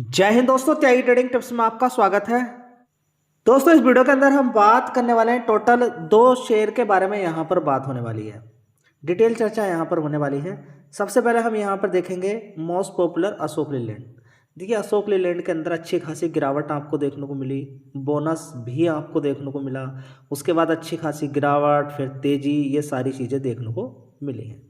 जय हिंद दोस्तों, त्यागी trading tips में आपका स्वागत है। दोस्तों, इस वीडियो के अंदर हम बात करने वाले हैं टोटल 2 शेयर के बारे में। यहाँ पर बात होने वाली है, डिटेल चर्चा यहाँ पर होने वाली है। सबसे पहले हम यहाँ पर देखेंगे मोस्ट पॉपुलर अशोक लीलैंड। देखिए, अशोक लीलैंड के अंदर अच्छी खासी गिरावट आपको देखने को मिली, बोनस भी आपको देखने को मिला, उसके बाद अच्छी खासी गिरावट, फिर तेजी, ये सारी चीज़ें देखने को मिली हैं।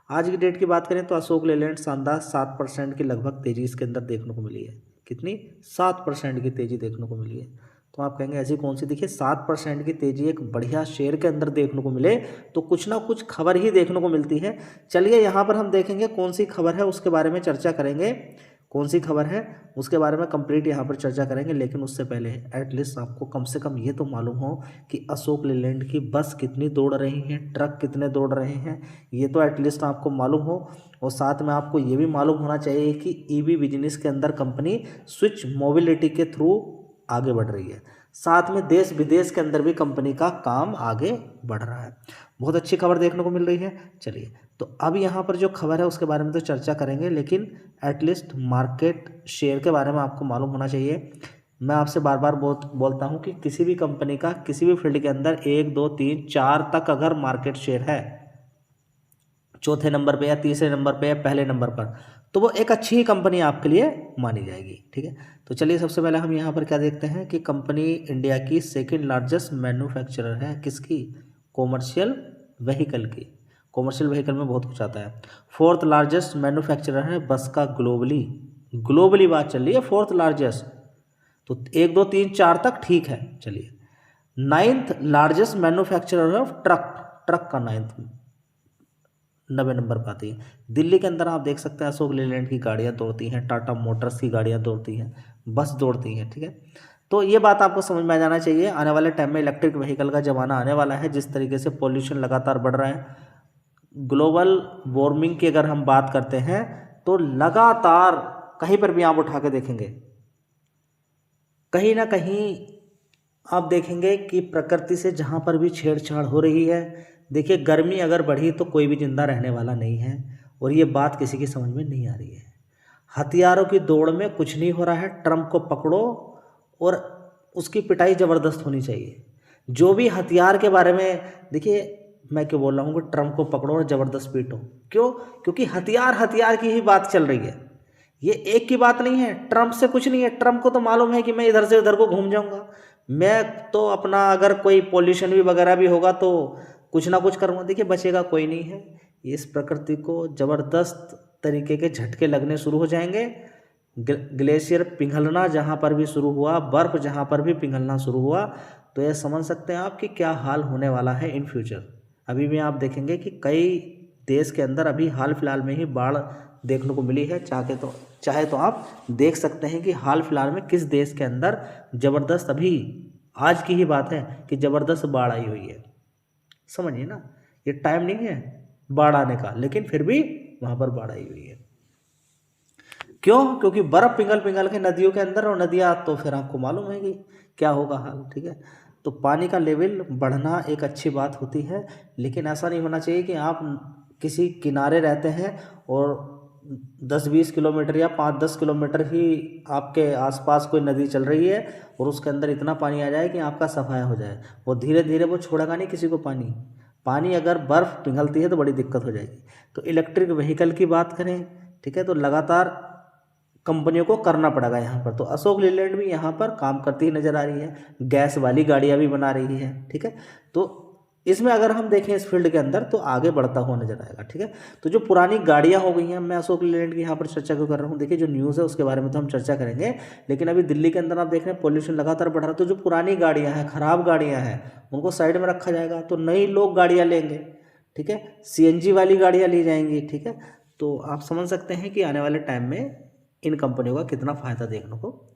आज की डेट की बात करें तो अशोक लेलैंड शानदार 7% की लगभग तेजी इसके अंदर देखने को मिली है। कितनी? 7% की तेजी देखने को मिली है। तो आप कहेंगे ऐसी कौन सी? देखिए, 7% की तेजी एक बढ़िया शेयर के अंदर देखने को मिले तो कुछ ना कुछ खबर ही देखने को मिलती है। चलिए यहाँ पर हम देखेंगे कौन सी खबर है, उसके बारे में चर्चा करेंगे। कौन सी खबर है उसके बारे में कंप्लीट यहाँ पर चर्चा करेंगे। लेकिन उससे पहले एटलीस्ट आपको कम से कम ये तो मालूम हो कि अशोक लीलैंड की बस कितनी दौड़ रही है, ट्रक कितने दौड़ रहे हैं, ये तो एटलीस्ट आपको मालूम हो। और साथ में आपको ये भी मालूम होना चाहिए कि ईवी बिजनेस के अंदर कंपनी स्विच मोबिलिटी के थ्रू आगे बढ़ रही है। साथ में देश विदेश के अंदर भी कंपनी का काम आगे बढ़ रहा है। बहुत अच्छी खबर देखने को मिल रही है। चलिए, तो अब यहाँ पर जो खबर है उसके बारे में तो चर्चा करेंगे, लेकिन एटलीस्ट मार्केट शेयर के बारे में आपको मालूम होना चाहिए। मैं आपसे बार बार बोलता हूँ कि किसी भी कंपनी का किसी भी फील्ड के अंदर 1 2 3 4 तक अगर मार्केट शेयर है, चौथे नंबर पे या तीसरे नंबर पे या पहले नंबर पर, तो वो एक अच्छी ही कंपनी आपके लिए मानी जाएगी। ठीक है, तो चलिए सबसे पहले हम यहाँ पर क्या देखते हैं कि कंपनी इंडिया की सेकंड लार्जेस्ट मैन्युफैक्चरर है। किसकी? कॉमर्शियल व्हीकल की। कॉमर्शियल व्हीकल में बहुत कुछ आता है। फोर्थ लार्जेस्ट मैन्युफैक्चरर है बस का ग्लोबली। ग्लोबली बात चल रही है, फोर्थ लार्जेस्ट। तो 1 2 3 4 तक ठीक है। चलिए, 9th largest manufacturer of truck. Truck का 9th 90 नंबर पर आती है। दिल्ली के अंदर आप देख सकते हैं अशोक लीलैंड की गाड़ियाँ दौड़ती हैं, टाटा मोटर्स की गाड़ियाँ दौड़ती हैं, बस दौड़ती हैं। ठीक है, तो ये बात आपको समझ में आ जाना चाहिए। आने वाले टाइम में इलेक्ट्रिक व्हीकल का ज़माना आने वाला है। जिस तरीके से पॉल्यूशन लगातार बढ़ रहा है, ग्लोबल वार्मिंग की अगर हम बात करते हैं तो लगातार कहीं पर भी आप उठा के देखेंगे, कहीं ना कहीं आप देखेंगे कि प्रकृति से जहाँ पर भी छेड़छाड़ हो रही है। देखिए, गर्मी अगर बढ़ी तो कोई भी जिंदा रहने वाला नहीं है, और ये बात किसी की समझ में नहीं आ रही है। हथियारों की दौड़ में कुछ नहीं हो रहा है। ट्रंप को पकड़ो और उसकी पिटाई ज़बरदस्त होनी चाहिए। जो भी हथियार के बारे में, देखिए मैं क्यों बोल रहा हूँ कि ट्रंप को पकड़ो और ज़बरदस्त पीटो, क्यों? क्योंकि हथियार हथियार की ही बात चल रही है। ये एक की बात नहीं है। ट्रंप से कुछ नहीं है। ट्रंप को तो मालूम है कि मैं इधर से उधर को घूम जाऊंगा, मैं तो अपना अगर कोई पॉल्यूशन भी वगैरह भी होगा तो कुछ ना कुछ करूँगा। देखिए, बचेगा कोई नहीं है। इस प्रकृति को ज़बरदस्त तरीके के झटके लगने शुरू हो जाएंगे। ग्लेशियर पिघलना जहाँ पर भी शुरू हुआ, बर्फ़ जहाँ पर भी पिघलना शुरू हुआ, तो ये समझ सकते हैं आप कि क्या हाल होने वाला है इन फ्यूचर। अभी भी आप देखेंगे कि कई देश के अंदर अभी हाल फिलहाल में ही बाढ़ देखने को मिली है। चाहे तो आप देख सकते हैं कि हाल फिलहाल में किस देश के अंदर ज़बरदस्त, अभी आज की ही बात है कि ज़बरदस्त बाढ़ आई हुई है। समझिए ना, ये टाइम नहीं है बाढ़ आने का, लेकिन फिर भी वहाँ पर बाढ़ आई हुई है। क्यों? क्योंकि बर्फ़ पिघल पिघल के नदियों के अंदर, और नदियाँ तो फिर आपको मालूम है कि क्या होगा हाल। ठीक है, तो पानी का लेवल बढ़ना एक अच्छी बात होती है, लेकिन ऐसा नहीं होना चाहिए कि आप किसी किनारे रहते हैं और 10-20 किलोमीटर या 5-10 किलोमीटर ही आपके आसपास कोई नदी चल रही है और उसके अंदर इतना पानी आ जाए कि आपका सफाया हो जाए। वो धीरे धीरे वो छोड़ेगा नहीं किसी को पानी अगर बर्फ़ पिघलती है तो बड़ी दिक्कत हो जाएगी। तो इलेक्ट्रिक व्हीकल की बात करें, ठीक है, तो लगातार कंपनियों को करना पड़ेगा यहाँ पर। तो अशोक लीलैंड भी यहाँ पर काम करती ही नज़र आ रही है। गैस वाली गाड़ियाँ भी बना रही है। ठीक है, तो इसमें अगर हम देखें इस फील्ड के अंदर तो आगे बढ़ता हुआ नजर आएगा। ठीक है, तो जो पुरानी गाड़ियाँ हो गई हैं, मैं अशोक लीलैंड की यहाँ पर चर्चा क्यों कर रहा हूँ? देखिए, जो न्यूज़ है उसके बारे में तो हम चर्चा करेंगे, लेकिन अभी दिल्ली के अंदर आप देख रहे हैं पॉल्यूशन लगातार बढ़ रहा है। तो जो पुरानी गाड़ियाँ हैं, ख़राब गाड़ियाँ हैं, उनको साइड में रखा जाएगा, तो नई लोग गाड़ियाँ लेंगे। ठीक है, सीएनजी वाली गाड़ियाँ ली जाएंगी। ठीक है, तो आप समझ सकते हैं कि आने वाले टाइम में इन कंपनियों का कितना फ़ायदा देखने को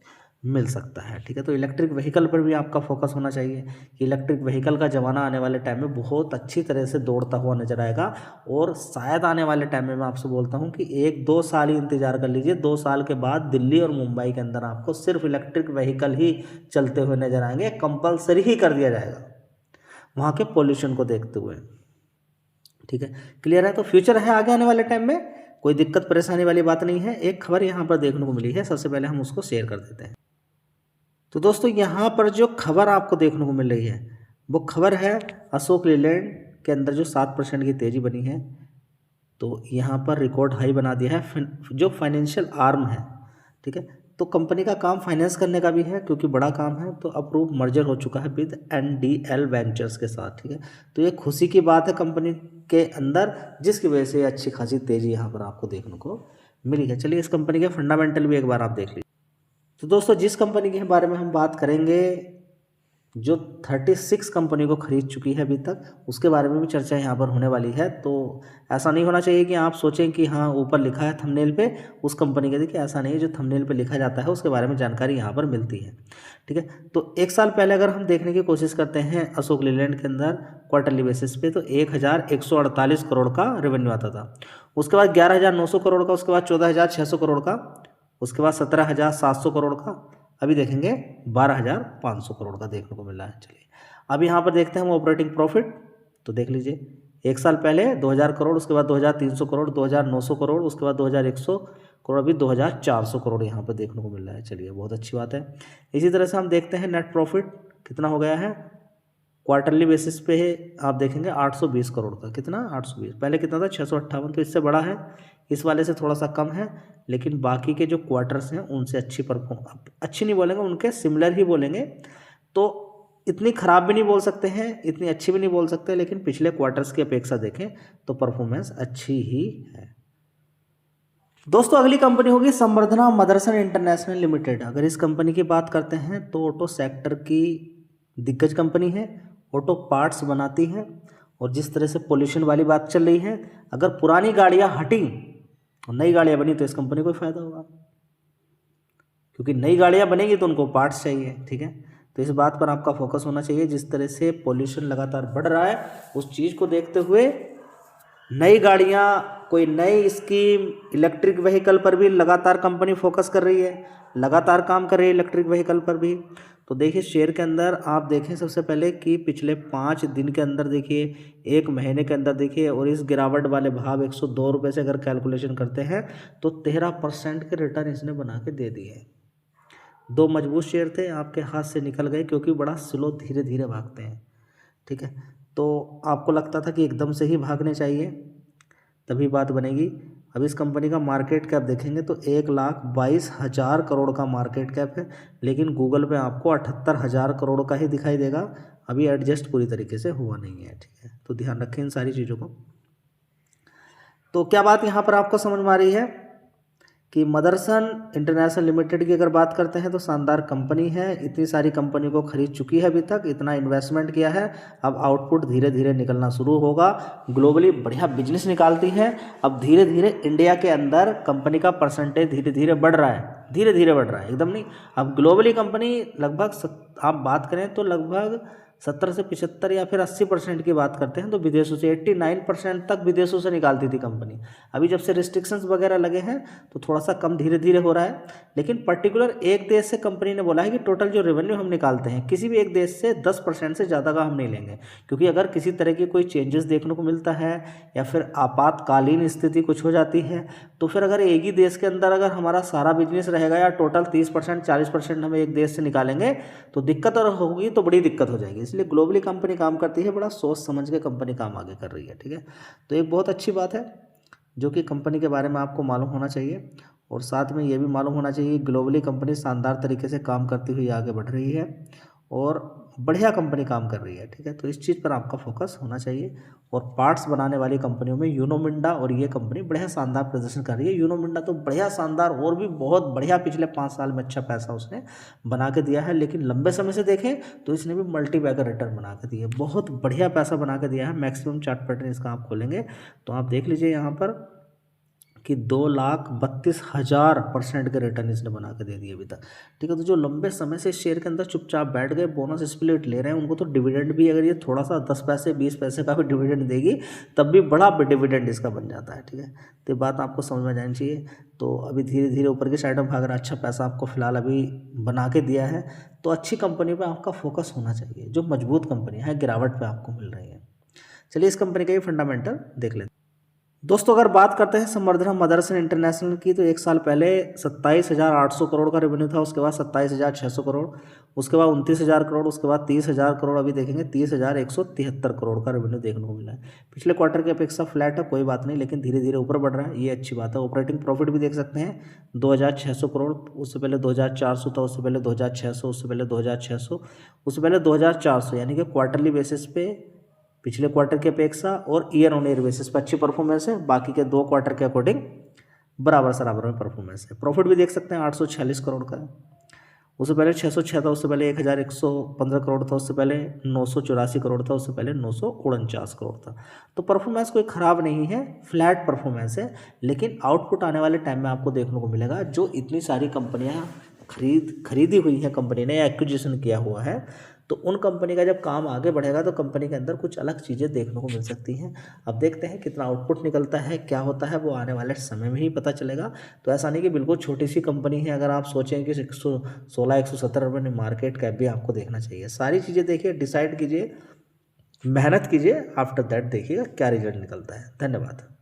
मिल सकता है। ठीक है, तो इलेक्ट्रिक व्हीकल पर भी आपका फोकस होना चाहिए कि इलेक्ट्रिक व्हीकल का ज़माना आने वाले टाइम में बहुत अच्छी तरह से दौड़ता हुआ नजर आएगा। और शायद आने वाले टाइम में मैं आपसे बोलता हूं कि 1-2 साल ही इंतज़ार कर लीजिए। 2 साल के बाद दिल्ली और मुंबई के अंदर आपको सिर्फ इलेक्ट्रिक व्हीकल ही चलते हुए नजर आएंगे। कंपल्सरी ही कर दिया जाएगा वहाँ के पॉल्यूशन को देखते हुए। ठीक है, क्लियर है? तो फ्यूचर है आगे आने वाले टाइम में कोई दिक्कत परेशानी वाली बात नहीं है। एक खबर यहाँ पर देखने को मिली है, सबसे पहले हम उसको शेयर कर देते हैं। तो दोस्तों यहाँ पर जो खबर आपको देखने को मिल रही है वो खबर है अशोक लीलैंड के अंदर जो 7% की तेज़ी बनी है, तो यहाँ पर रिकॉर्ड हाई बना दिया है जो फाइनेंशियल आर्म है, ठीक है। तो कंपनी का काम फाइनेंस करने का भी है क्योंकि बड़ा काम है, तो अप्रूव मर्जर हो चुका है विद NDL वेंचर्स के साथ, ठीक है। तो ये खुशी की बात है कंपनी के अंदर, जिसकी वजह से अच्छी खासी तेज़ी यहाँ पर आपको देखने को मिली है। चलिए इस कंपनी के फंडामेंटल भी एक बार आप देख लीजिए। तो दोस्तों जिस कंपनी के बारे में हम बात करेंगे जो 36 कंपनी को खरीद चुकी है अभी तक, उसके बारे में भी चर्चा यहाँ पर होने वाली है। तो ऐसा नहीं होना चाहिए कि आप सोचें कि हाँ ऊपर लिखा है थंबनेल पे उस कंपनी के, देखिए ऐसा नहीं है, जो थंबनेल पे लिखा जाता है उसके बारे में जानकारी यहाँ पर मिलती है, ठीक है। तो एक साल पहले अगर हम देखने की कोशिश करते हैं अशोक लीलैंड के अंदर क्वार्टरली बेसिस पे, तो 1148 करोड़ का रेवेन्यू आता था। उसके बाद 11,900 करोड़ का, उसके बाद 14,600 करोड़ का, उसके बाद 17,700 करोड़ का, अभी देखेंगे 12,500 करोड़ का देखने को मिल रहा है। चलिए अब यहाँ पर देखते हैं हम ऑपरेटिंग प्रॉफिट, तो देख लीजिए एक साल पहले 2,000 करोड़, उसके बाद 2,300 करोड़, 2,900 करोड़, उसके बाद 2,100 करोड़, अभी 2,400 करोड़ यहाँ पर देखने को मिल रहा है। चलिए बहुत अच्छी बात है। इसी तरह से हम देखते हैं नेट प्रॉफिट कितना हो गया है क्वार्टरली बेसिस पे है, आप देखेंगे 820 करोड़ का, कितना 820, पहले कितना था 658, तो इससे बड़ा है, इस वाले से थोड़ा सा कम है, लेकिन बाकी के जो क्वार्टर्स हैं उनसे अच्छी नहीं बोलेंगे, उनके सिमिलर ही बोलेंगे। तो इतनी ख़राब भी नहीं बोल सकते हैं, इतनी अच्छी भी नहीं बोल सकते, लेकिन पिछले क्वार्टर्स की अपेक्षा देखें तो परफॉर्मेंस अच्छी ही है। दोस्तों अगली कंपनी होगी संवर्धना मदरसन इंटरनेशनल लिमिटेड। अगर इस कंपनी की बात करते हैं तो ऑटो सेक्टर की दिग्गज कंपनी है, ऑटो पार्ट्स बनाती है, और जिस तरह से पोल्यूशन वाली बात चल रही है, अगर पुरानी गाड़ियां हटी और नई गाड़ियां बनी तो इस कंपनी को फ़ायदा होगा, क्योंकि नई गाड़ियां बनेंगी तो उनको पार्ट्स चाहिए, ठीक है। तो इस बात पर आपका फोकस होना चाहिए। जिस तरह से पोल्यूशन लगातार बढ़ रहा है उस चीज़ को देखते हुए नई गाड़ियां, कोई नई स्कीम, इलेक्ट्रिक व्हीकल पर भी लगातार कंपनी फोकस कर रही है, लगातार काम कर रही है इलेक्ट्रिक व्हीकल पर भी। तो देखिए शेयर के अंदर आप देखें सबसे पहले कि पिछले 5 दिन के अंदर देखिए, एक महीने के अंदर देखिए, और इस गिरावट वाले भाव 102 रुपये से अगर कैलकुलेशन करते हैं तो 13% के रिटर्न इसने बना के दे दिए। 2 मजबूत शेयर थे, आपके हाथ से निकल गए क्योंकि बड़ा स्लो धीरे धीरे भागते हैं, ठीक है। तो आपको लगता था कि एकदम से ही भागने चाहिए तभी बात बनेगी। अब इस कंपनी का मार्केट कैप देखेंगे तो 1,22,000 करोड़ का मार्केट कैप है, लेकिन गूगल पे आपको 78,000 करोड़ का ही दिखाई देगा। अभी एडजस्ट पूरी तरीके से हुआ नहीं है, ठीक है। तो ध्यान रखें इन सारी चीज़ों को। तो क्या बात यहाँ पर आपको समझ में आ रही है कि मदरसन इंटरनेशनल लिमिटेड की अगर बात करते हैं तो शानदार कंपनी है, इतनी सारी कंपनी को खरीद चुकी है अभी तक, इतना इन्वेस्टमेंट किया है, अब आउटपुट धीरे धीरे निकलना शुरू होगा, ग्लोबली बढ़िया बिजनेस निकालती है। अब धीरे धीरे इंडिया के अंदर कंपनी का परसेंटेज धीरे धीरे बढ़ रहा है, धीरे धीरे बढ़ रहा है, एकदम नहीं। अब ग्लोबली कंपनी लगभग आप बात करें तो लगभग 70 से 75 या फिर 80% की बात करते हैं तो विदेशों से 89% तक विदेशों से निकालती थी कंपनी। अभी जब से रिस्ट्रिक्शंस वगैरह लगे हैं तो थोड़ा सा कम धीरे धीरे हो रहा है, लेकिन पर्टिकुलर एक देश से कंपनी ने बोला है कि टोटल जो रेवेन्यू हम निकालते हैं किसी भी एक देश से 10% से ज़्यादा का हम नहीं लेंगे, क्योंकि अगर किसी तरह की कोई चेंजेस देखने को मिलता है या फिर आपातकालीन स्थिति कुछ हो जाती है तो फिर अगर एक ही देश के अंदर अगर हमारा सारा बिजनेस रहेगा या टोटल 30% 40% हम एक देश से निकालेंगे तो दिक्कत और होगी, तो बड़ी दिक्कत हो जाएगी। इसलिए ग्लोबली कंपनी काम करती है, बड़ा सोच समझ के कंपनी काम आगे कर रही है, ठीक है। तो एक बहुत अच्छी बात है जो कि कंपनी के बारे में आपको मालूम होना चाहिए, और साथ में ये भी मालूम होना चाहिए ग्लोबली कंपनी शानदार तरीके से काम करती हुई आगे बढ़ रही है और बढ़िया कंपनी काम कर रही है, ठीक है। तो इस चीज़ पर आपका फोकस होना चाहिए। और पार्ट्स बनाने वाली कंपनियों में यूनो मिंडा और ये कंपनी बढ़िया शानदार प्रदर्शन कर रही है। यूनो मिंडा तो बढ़िया शानदार और भी बहुत बढ़िया पिछले 5 साल में अच्छा पैसा उसने बना के दिया है, लेकिन लंबे समय से देखें तो इसने भी मल्टी बैगर रिटर्न बना के दिया, बहुत बढ़िया पैसा बना के दिया है। मैक्सिमम चार्ट पैटर्न इसका आप खोलेंगे तो आप देख लीजिए यहाँ पर कि 2,32,000% के रिटर्न इसने बना के दे दिए अभी तक, ठीक है। तो जो लंबे समय से शेयर के अंदर चुपचाप बैठ गए, बोनस स्प्लिट ले रहे हैं, उनको तो डिविडेंड भी अगर ये थोड़ा सा 10 पैसे 20 पैसे का भी डिविडेंड देगी तब भी बड़ा डिविडेंड इसका बन जाता है, ठीक है। तो ये बात आपको समझ में जानी चाहिए। तो अभी धीरे धीरे ऊपर की साइड में भाग रहा, अच्छा पैसा आपको फिलहाल अभी बना के दिया है, तो अच्छी कंपनी पर आपका फोकस होना चाहिए, जो मजबूत कंपनी है, गिरावट पर आपको मिल रही है। चलिए इस कंपनी का ये फंडामेंटल देख लेते हैं। दोस्तों अगर बात करते हैं संवर्धना मदरसन इंटरनेशनल की, तो एक साल पहले 27,800 करोड़ का रेवेन्यू था, उसके बाद 27,600 करोड़, उसके बाद 29,000 करोड़, उसके बाद 30,000 करोड़, अभी देखेंगे 30,173 करोड़ का रेवेन्यू देखने को मिला है। पिछले क्वार्टर की अपेक्षा फ्लैट है, कोई बात नहीं, लेकिन धीरे धीरे ऊपर बढ़ रहा है, ये अच्छी बात है। ऑपरेटिंग प्रॉफिट भी देख सकते हैं 2,600 करोड़, उससे पहले 2,400 था, उससे पहले 2,600, उससे पहले 2,600, उससे पहले 2,400, यानी कि क्वार्टरली बेसिस पे पिछले क्वार्टर की अपेक्षा और ईयर ऑन ईयर बेसिस पर अच्छी परफॉर्मेंस है। बाकी के 2 क्वार्टर के अकॉर्डिंग बराबर में परफॉर्मेंस है। प्रॉफिट भी देख सकते हैं 846 करोड़ का है, उससे पहले 606 था, उससे पहले 1,115 करोड़ था, उससे पहले 984 करोड़ था, उससे पहले 949 करोड़ था। तो परफॉर्मेंस कोई ख़राब नहीं है, फ्लैट परफॉर्मेंस है, लेकिन आउटपुट आने वाले टाइम में आपको देखने को मिलेगा। जो इतनी सारी कंपनियां खरीदी हुई हैं कंपनी ने या एक्विजिशन किया हुआ है, तो उन कंपनी का जब काम आगे बढ़ेगा तो कंपनी के अंदर कुछ अलग चीज़ें देखने को मिल सकती हैं। अब देखते हैं कितना आउटपुट निकलता है, क्या होता है, वो आने वाले समय में ही पता चलेगा। तो ऐसा नहीं कि बिल्कुल छोटी सी कंपनी है, अगर आप सोचें कि 116-117 रुपये मार्केट कैप भी आपको देखना चाहिए। सारी चीज़ें देखिए, डिसाइड कीजिए, मेहनत कीजिए, आफ्टर दैट देखिएगा क्या रिजल्ट निकलता है। धन्यवाद।